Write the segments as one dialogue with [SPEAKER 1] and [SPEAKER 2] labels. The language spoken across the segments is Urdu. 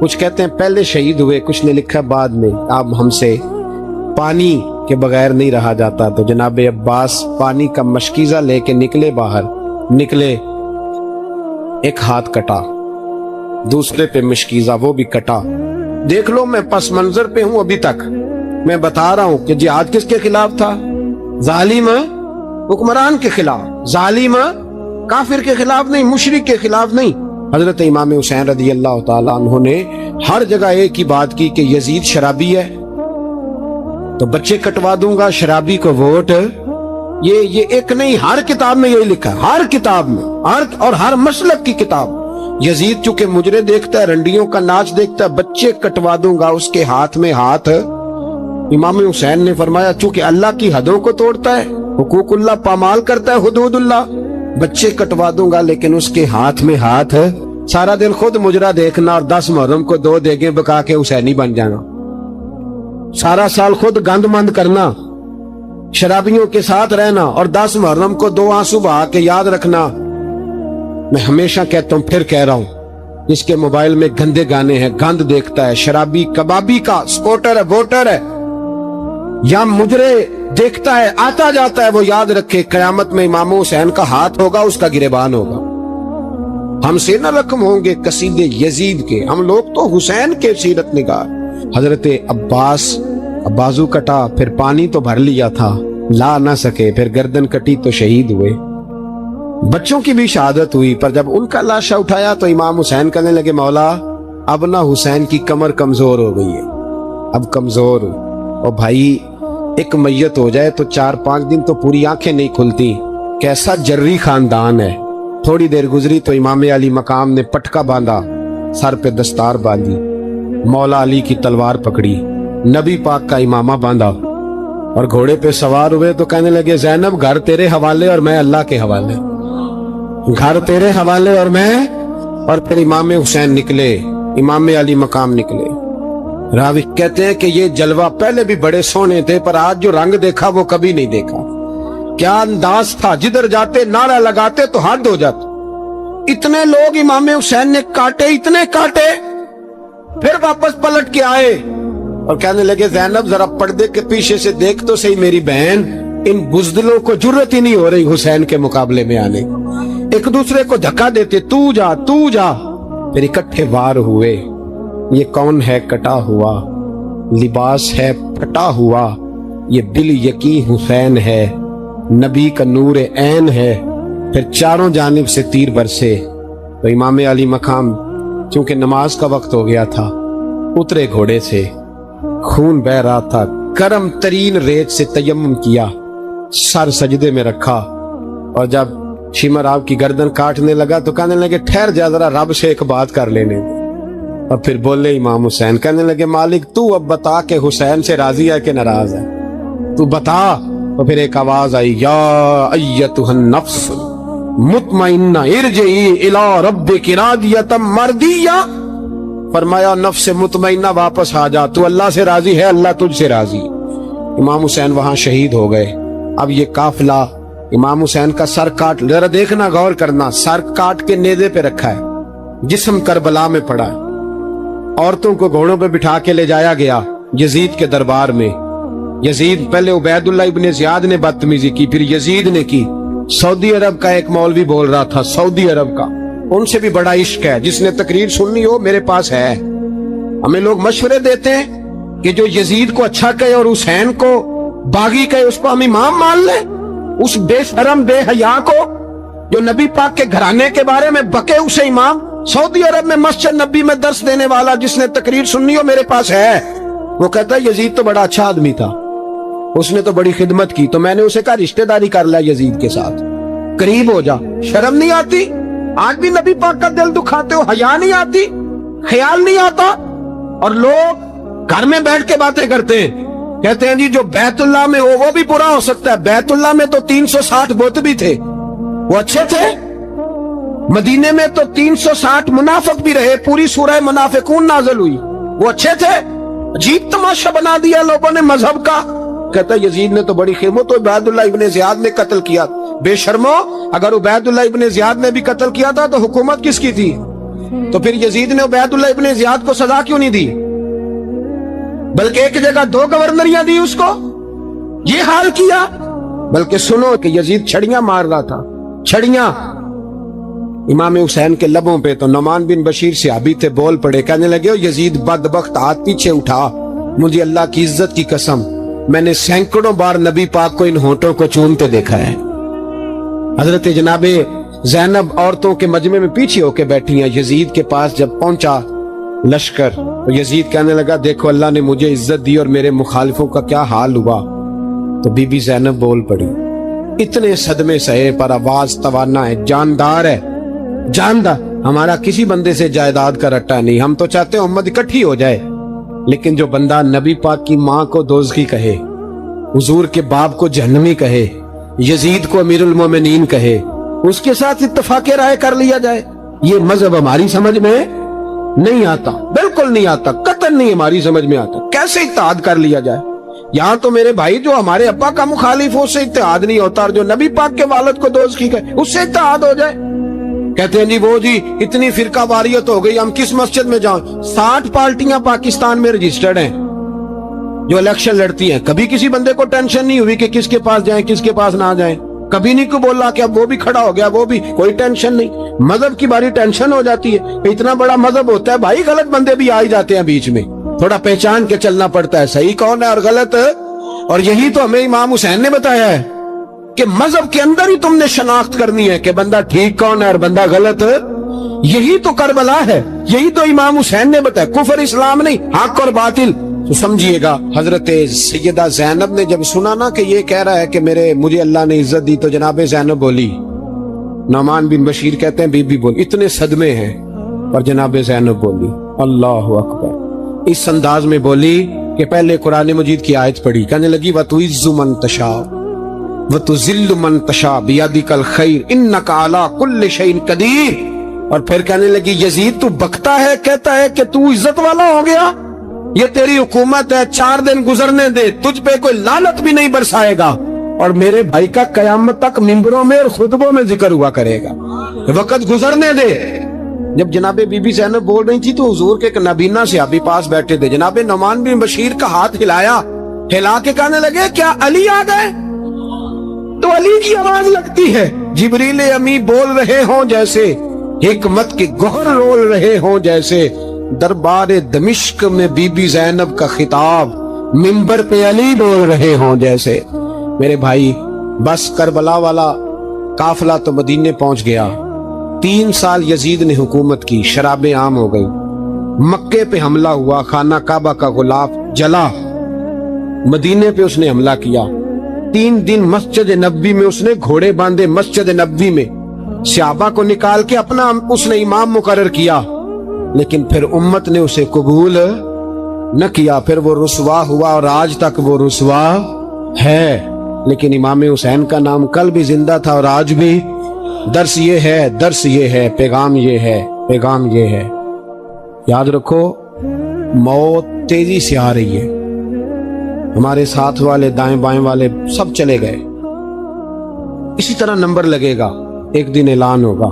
[SPEAKER 1] کچھ کہتے ہیں پہلے شہید ہوئے, کچھ نے لکھا بعد میں. اب ہم سے پانی کے بغیر نہیں رہا جاتا. تو جناب عباس پانی کا مشکیزہ لے کے نکلے باہر, نکلے, ایک ہاتھ کٹا, دوسرے پہ مشکیزہ وہ بھی کٹا. دیکھ لو میں پس منظر پہ ہوں ابھی تک. میں بتا رہا ہوں کہ جہاد کس کے خلاف تھا؟ ظالم حکمران کے خلاف, ظالم کافر کے خلاف نہیں, مشرک کے خلاف نہیں. حضرت امام حسین رضی اللہ تعالیٰ عنہ نے ہر جگہ ایک ہی بات کی کہ یزید شرابی ہے تو بچے کٹوا دوں گا, شرابی کو ووٹ. یہ ایک نہیں, ہر کتاب میں یہی لکھا ہے, ہر کتاب میں, اور ہر مسلک کی کتاب. یزید چونکہ مجرے دیکھتا ہے, رنڈیوں کا ناچ دیکھتا ہے, بچے کٹوا دوں گا اس کے ہاتھ میں ہاتھ. امام حسین نے فرمایا چونکہ اللہ کی حدوں کو توڑتا ہے, حقوق اللہ پامال کرتا ہے, حدود اللہ, بچے کٹوا دوں گا لیکن اس کے ہاتھ میں ہاتھ. سارا دن خود مجرا دیکھنا اور 10 محرم کو 2 دیگیں پکا کے حسینی بن جانا, سارا سال خود گند مند کرنا, شرابیوں کے ساتھ رہنا, اور 10 محرم کو 2 آنسو بہا کے یاد رکھنا. میں ہمیشہ کہتا ہوں, پھر کہہ رہا ہوں, جس کے موبائل میں گندے گانے ہیں, گند دیکھتا ہے, شرابی کبابی کا سپورٹر ہے, ووٹر ہے, یا مجرے دیکھتا ہے, آتا جاتا ہے, وہ یاد رکھے قیامت میں امام حسین کا ہاتھ ہوگا, اس کا گریبان ہوگا. ہم سے نہ رقم ہوں گے قصیدے یزید کے, ہم لوگ تو حسین کے سیرت نگار. حضرت عباس بازو کٹا, پھر پانی تو بھر لیا تھا, لا نہ سکے, پھر گردن کٹی تو شہید ہوئے. بچوں کی بھی شہادت ہوئی, پر جب ان کا لاشا اٹھایا تو امام حسین کہنے لگے مولا اب نہ حسین کی کمر کمزور ہو گئی ہے, اب کمزور ہو. اور بھائی ایک میت ہو جائے تو 4-5 دن تو پوری آنکھیں نہیں کھلتی. کیسا جری خاندان ہے. تھوڑی دیر گزری تو امام علی مقام نے پٹکا باندھا, سر پہ دستار باندھی, مولا علی کی تلوار پکڑی, نبی پاک کا امامہ باندھا, اور گھوڑے پہ سوار ہوئے تو کہنے لگے زینب گھر تیرے حوالے اور میں اللہ کے حوالے, گھر تیرے حوالے اور میں. اور پھر امام حسین نکلے, امام علی مقام نکلے. راوی کہتے ہیں کہ یہ جلوہ پہلے بھی بڑے سونے تھے, پر آج جو رنگ دیکھا وہ کبھی نہیں دیکھا. کیا انداز تھا, جدھر جاتے نعرہ لگاتے تو حد ہو جاتے. اتنے لوگ امام حسین نے کاٹے, اتنے کاٹے, پھر واپس پلٹ کے آئے اور کہنے لگے زینب ذرا پردے کے پیچھے سے دیکھ تو صحیح میری بہن, ان بزدلوں کو جرت ہی نہیں ہو رہی حسین کے مقابلے میں آنے. ایک دوسرے کو دھکا دیتے, تو جا تو جا. پھر اکٹھے وار ہوئے. یہ کون ہے کٹا ہوا, لباس ہے پھٹا ہوا, یہ دل یقین حسین ہے, نبی کا نور عین ہے. پھر چاروں جانب سے تیر برسے تو امام علی مقام چونکہ نماز کا وقت ہو گیا تھا, اترے گھوڑے سے, خون بہ رہا تھا, گرم ترین ریت سے تیمم کیا, سر سجدے میں رکھا, اور جب شمر آپ کی گردن کاٹنے لگا تو کہنے لگے ٹھہر جا ذرا رب سے ایک بات کر لینے دے. اور پھر بولے امام حسین, کہنے لگے مالک تو اب بتا کہ حسین سے راضی ہے کہ ناراض ہے, تو بتا. تو پھر ایک آواز آئی, یا ایتھا النفس مطمئنہ ارجعی الی ربک راضیۃ مرضیہ. فرمایا نفس مطمئنہ واپس آ جا, تو اللہ سے راضی ہے, اللہ تجھ سے راضی. امام حسین وہاں شہید ہو گئے. اب یہ قافلہ امام حسین کا سر کاٹ, ذرا دیکھنا غور کرنا, سر کاٹ کے نیزے پہ رکھا ہے, جسم کربلا میں پڑا ہے. عورتوں کو گھوڑوں پہ بٹھا کے لے جایا گیا یزید کے دربار میں. یزید پہلے عبید اللہ ابن زیاد نے بدتمیزی کی, پھر یزید نے کی. سعودی عرب کا ایک مولوی بول رہا تھا, سعودی عرب کا, ان سے بھی بڑا عشق ہے, جس نے تقریر سننی ہو میرے پاس ہے. ہمیں لوگ مشورے دیتے ہیں کہ جو یزید کو اچھا کہے اور حسین کو باغی کہے اس کو ہم امام مان لیں. اس بے شرم بے حیا کو جو نبی پاک کے گھرانے کے بارے میں بکے اسے امام. سعودی عرب میں مسجد نبی میں درس دینے والا جس نے تقریر سننی ہو میرے پاس ہے. وہ کہتا ہے یزید تو بڑا اچھا آدمی تھا, اس نے تو بڑی خدمت کی, تو میں نے اسے کہا رشتہ داری کر لیا یزید کے ساتھ, قریب ہو جا. شرم نہیں آتی؟ آج بھی نبی پاک کا دل دکھاتے ہو, حیا نہیں آتی, خیال نہیں آتا. اور لوگ گھر میں بیٹھ کے باتیں کرتے ہیں, کہتے ہیں جی جو بیت اللہ میں ہو وہ بھی برا ہو سکتا ہے. بیت اللہ میں تو 360 بت بھی تھے, وہ اچھے تھے. مدینے میں تو 360 منافق بھی رہے, پوری سورہ منافقون نازل ہوئی, وہ اچھے تھے. عجیب تماشا بنا دیا لوگوں نے مذہب کا. کہتا ہے یزید نے تو بڑی خدمت, تو عبید اللہ ابن زیاد نے قتل کیا. بے شرمو, اگر عبید اللہ ابن زیاد نے بھی قتل کیا تھا تو حکومت کس کی تھی؟ تو پھر یزید نے عبیداللہ ابن زیاد کو سزا کیوں نہیں دی، بلکہ ایک جگہ 2 گورنریاں دی اس کو، یہ حال کیا؟ بلکہ سنو کہ یزید چھڑیاں مار رہا تھا، چھڑیاں امام حسین کے لبوں پہ۔ تو نعمان بن بشیر صحابی تھے، بول پڑے، کہنے لگے یزید بدبخت، ہاتھ پیچھے اٹھا، مجھے اللہ کی عزت کی قسم میں نے سینکڑوں بار نبی پاک کو ان ہونٹوں کو چومتے دیکھا ہے۔ حضرت جناب زینب عورتوں کے مجمع میں پیچھے ہو کے بیٹھی ہیں، یزید کے پاس جب پہنچا لشکر تو یزید کہنے لگا دیکھو اللہ نے مجھے عزت دی اور میرے مخالفوں کا کیا حال ہوا۔ تو بی بی زینب بول پڑی، اتنے صدمے سہے پر آواز توانا ہے، جاندار ہے، جاندار، ہمارا کسی بندے سے جائیداد کا رٹا نہیں، ہم تو چاہتے ہیں امت اکٹھی ہو جائے، لیکن جو بندہ نبی پاک کی ماں کو دوزخی کہے، حضور کے باپ کو جہنمی کہے، یزید کو امیر المومنین کہے، اس کے ساتھ اتفاق رائے کر لیا جائے، یہ مذہب ہماری سمجھ میں نہیں آتا، بالکل نہیں آتا، قطعاً نہیں ہماری سمجھ میں آتا۔ کیسے اتحاد کر لیا جائے؟ یہاں تو میرے بھائی جو ہمارے ابا کا مخالف ہو اس سے اتحاد نہیں ہوتا، اور جو نبی پاک کے والد کو دوزخی کہے اس سے اتحاد ہو جائے۔ کہتے ہیں جی وہ جی اتنی فرقہ واریت ہو گئی، ہم کس مسجد میں جائیں؟ 60 پارٹیاں پاکستان میں رجسٹرڈ ہیں جو الیکشن لڑتی ہیں، کبھی کسی بندے کو ٹینشن نہیں ہوئی کہ کس کے پاس جائیں کس کے پاس نہ جائیں، کبھی نہیں کو بولا کہ اب وہ بھی کھڑا ہو گیا، وہ بھی، کوئی ٹینشن نہیں۔ مذہب کی باری ٹینشن ہو جاتی ہے کہ اتنا بڑا مذہب ہوتا ہے، بھائی غلط بندے بھی آ ہی جاتے ہیں بیچ میں، تھوڑا پہچان کے چلنا پڑتا ہے صحیح کون ہے اور غلط۔ اور یہی تو ہمیں امام حسین نے بتایا ہے کہ مذہب کے اندر ہی تم نے شناخت کرنی ہے کہ بندہ ٹھیک کون ہے اور بندہ غلط۔ یہی تو کربلا ہے، یہی تو امام حسین نے بتایا، کفر اسلام نہیں، حق اور باطل۔ تو سمجھیے گا حضرت سیدہ زینب نے جب سنا نا کہ یہ کہہ رہا ہے کہ مجھے اللہ نے عزت دی، تو جناب زینب بولی، نعمان بن بشیر کہتے ہیں بی بی بولی، اتنے صدمے ہیں، اور جناب زینب بولی اللہ اکبر، اس انداز میں بولی کہ پہلے قرآن مجید کی آیت پڑھی، کہنے لگی وَتُعِزُّ مَن تَشَاءُ وَتُذِلُّ مَن تَشَاءُ بِيَدِكَ الْخَيْرُ إِنَّكَ عَلَىٰ كُلِّ شَيْءٍ قَدِيرٌ۔ اور پھر کہنے لگی یزید تو بکتا ہے، کہتا ہے کہ تو عزت والا ہو گیا، یہ تیری حکومت ہے، 4 دن گزرنے دے، تجھ پہ کوئی لعنت بھی نہیں برسائے گا، اور میرے بھائی کا قیامت تک منبروں میں اور خطبوں میں ذکر ہوا کرے گا، وقت گزرنے دے۔ جب جناب بی بی زینب بول رہی تھی تو حضور کے ایک نابینا صحابی پاس بیٹھے تھے، جناب نعمان بن بشیر کا ہاتھ ہلایا، ہلا کے کہنے لگے کیا علی آ گئے؟ تو علی کی آواز لگتی ہے، جبریل امی بول رہے ہوں جیسے، حکمت کے گوہر رول رہے ہوں جیسے، دربار دمشق میں بی بی زینب کا خطاب، منبر پہ علی بول رہے ہوں جیسے۔ میرے بھائی بس کربلا والا قافلہ تو مدینے پہنچ گیا، 3 سال یزید نے حکومت کی، شرابیں عام ہو گئی، مکے پہ حملہ ہوا، خانہ کعبہ کا غلاف جلا، مدینے پہ اس نے حملہ کیا، 3 دن مسجد نبوی میں اس نے گھوڑے باندھے، مسجد نبوی میں صحابہ کو نکال کے اپنا اس نے امام مقرر کیا، لیکن پھر امت نے اسے قبول نہ کیا، پھر وہ رسوا ہوا اور آج تک وہ رسوا ہے۔ لیکن امام حسین کا نام کل بھی زندہ تھا اور آج بھی۔ درس یہ ہے، پیغام یہ ہے، پیغام یہ ہے، یاد رکھو موت تیزی سے آ رہی ہے، ہمارے ساتھ والے دائیں بائیں والے سب چلے گئے، اسی طرح نمبر لگے گا، ایک دن اعلان ہوگا۔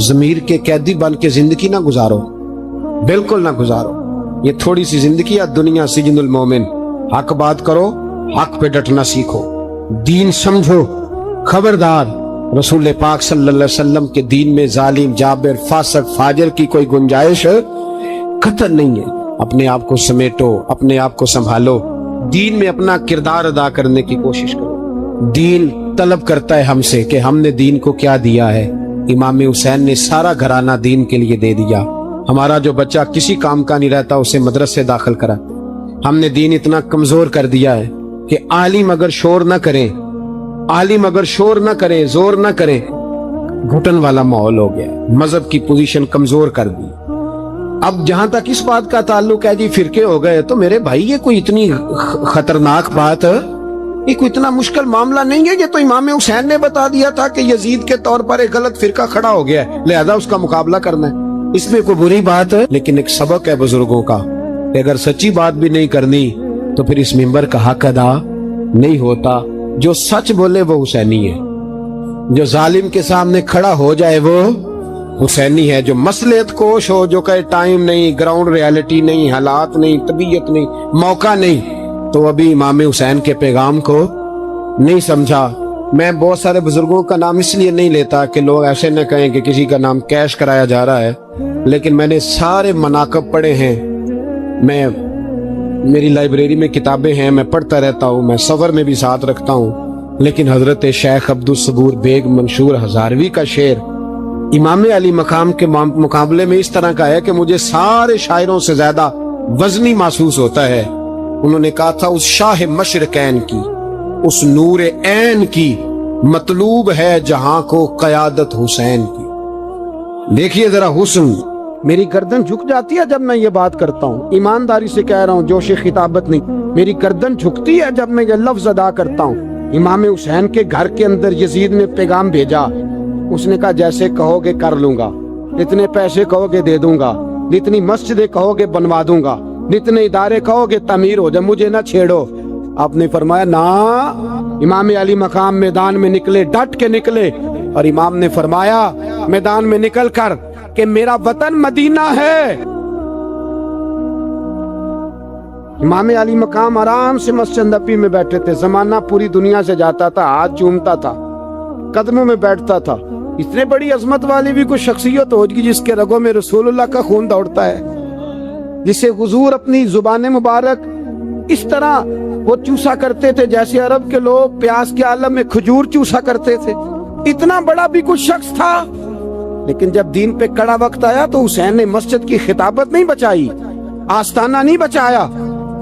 [SPEAKER 1] ضمیر کے قیدی بن کے زندگی نہ گزارو، بالکل نہ گزارو، یہ تھوڑی سی زندگی ہے، دنیا سجن المومن۔ حق بات کرو، حق پہ ڈٹنا سیکھو، دین سمجھو، خبردار رسول پاک صلی اللہ علیہ وسلم کے دین میں ظالم، جابر، فاسق، فاجر کی کوئی گنجائش قطعاً نہیں ہے۔ اپنے آپ کو سمیٹو، اپنے آپ کو سنبھالو، دین میں اپنا کردار ادا کرنے کی کوشش کرو۔ دین طلب کرتا ہے ہم سے کہ ہم نے دین کو کیا دیا ہے۔ امام حسین نے سارا گھرانہ دین کے لیے دے دیا۔ ہمارا جو بچہ کسی کام کا نہیں رہتا اسے مدرسے داخل کرا، ہم نے دین اتنا کمزور کر دیا ہے کہ عالم اگر شور نہ کریں، عالم اگر شور نہ کریں، زور نہ کریں، گھٹن والا ماحول ہو گیا، مذہب کی پوزیشن کمزور کر دی۔ اب جہاں تک اس بات کا تعلق ہے جی فرقے ہو گئے، تو میرے بھائی یہ کوئی اتنی خطرناک بات، یہ کوئی اتنا مشکل معاملہ نہیں ہے، یہ تو امام حسین نے بتا دیا تھا کہ یزید کے طور پر ایک غلط فرقہ کھڑا ہو گیا ہے، لہذا اس کا مقابلہ کرنا ہے، اس میں کوئی بری بات ہے، لیکن ایک سبق ہے بزرگوں کا کہ اگر سچی بات بھی نہیں کرنی تو پھر اس منبر کا حق ادا نہیں ہوتا۔ جو سچ بولے وہ حسینی ہے، جو ظالم کے سامنے کھڑا ہو جائے وہ حسینی ہے جو مصلحت کوش ہو, جو کہے ٹائم نہیں, گراؤنڈ ریالٹی نہیں, حالات نہیں, طبیعت نہیں, موقع نہیں, تو ابھی امام حسین کے پیغام کو نہیں سمجھا. میں بہت سارے بزرگوں کا نام اس لیے نہیں لیتا کہ لوگ ایسے نہ کہیں کہ کسی کا نام کیش کرایا جا رہا ہے, لیکن میں نے سارے مناقب پڑھے ہیں. میری لائبریری میں کتابیں ہیں, میں پڑھتا رہتا ہوں, میں سفر میں بھی ساتھ رکھتا ہوں. لیکن حضرت شیخ عبدالصبور بیگ منشور ہزاروی کا شعر امام علی مقام کے مقابلے میں اس طرح کا ہے کہ مجھے سارے شاعروں سے زیادہ وزنی محسوس ہوتا ہے. انہوں نے کہا تھا اس شاہ مشرقین کی, اس نور عین کی, مطلوب ہے جہاں کو قیادت حسین کی. دیکھیے ذرا حسن, میری گردن جھک جاتی ہے جب میں یہ بات کرتا ہوں, ایمانداری سے کہہ رہا ہوں, جوش خطابت نہیں. میری گردن جھکتی ہے جب میں یہ لفظ ادا کرتا ہوں. امام حسین کے گھر کے اندر یزید نے پیغام بھیجا. اس نے کہا جیسے کہو گے کر لوں گا, جتنے پیسے کہو گے دے دوں گا, جتنی مسجدیں کہو گے بنوا دوں گا, جتنے ادارے کہو گے تعمیر ہو جائے, مجھے نہ چھیڑو. آپ نے فرمایا نا. امام علی مقام میدان میں نکلے, ڈٹ کے نکلے, اور امام نے فرمایا میدان میں نکل کر کہ میرا وطن مدینہ ہے. امام علی مقام آرام سے مسجد نبی میں بیٹھے تھے. زمانہ پوری دنیا سے جاتا تھا, ہاتھ چومتا تھا, قدموں میں بیٹھتا تھا. اتنے بڑی عظمت والی بھی کوئی شخصیت ہوگی جس کے رگوں میں رسول اللہ کا خون دوڑتا ہے, جسے حضور اپنی زبان مبارک اس طرح وہ چوسا کرتے تھے جیسے عرب کے لوگ پیاس کے عالم میں کھجور چوسا کرتے تھے. اتنا بڑا بھی کوئی شخص تھا. لیکن جب دین پہ کڑا وقت آیا تو حسین نے مسجد کی خطابت نہیں بچائی, آستانہ نہیں بچایا.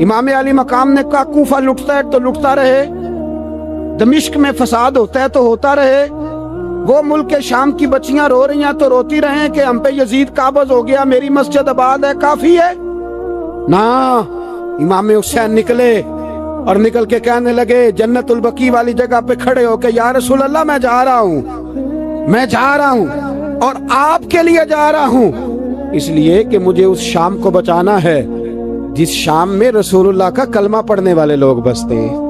[SPEAKER 1] امام علی مقام نے کہا کوفہ لٹتا ہے تو لٹتا رہے, دمشق میں فساد ہوتا ہے تو ہوتا رہے, وہ ملک شام کی بچیاں رو رہی ہیں تو روتی رہیں کہ ہم پہ یزید قابض ہو گیا, میری مسجد آباد ہے, کافی ہے نا. امام حسین نکلے اور نکل کے کہنے لگے جنت البقیع والی جگہ پہ کھڑے ہو کے یا رسول اللہ میں جا رہا ہوں, میں جا رہا ہوں, اور آپ کے لیے جا رہا ہوں, اس لیے کہ مجھے اس شام کو بچانا ہے جس شام میں رسول اللہ کا کلمہ پڑھنے والے لوگ بستے ہیں.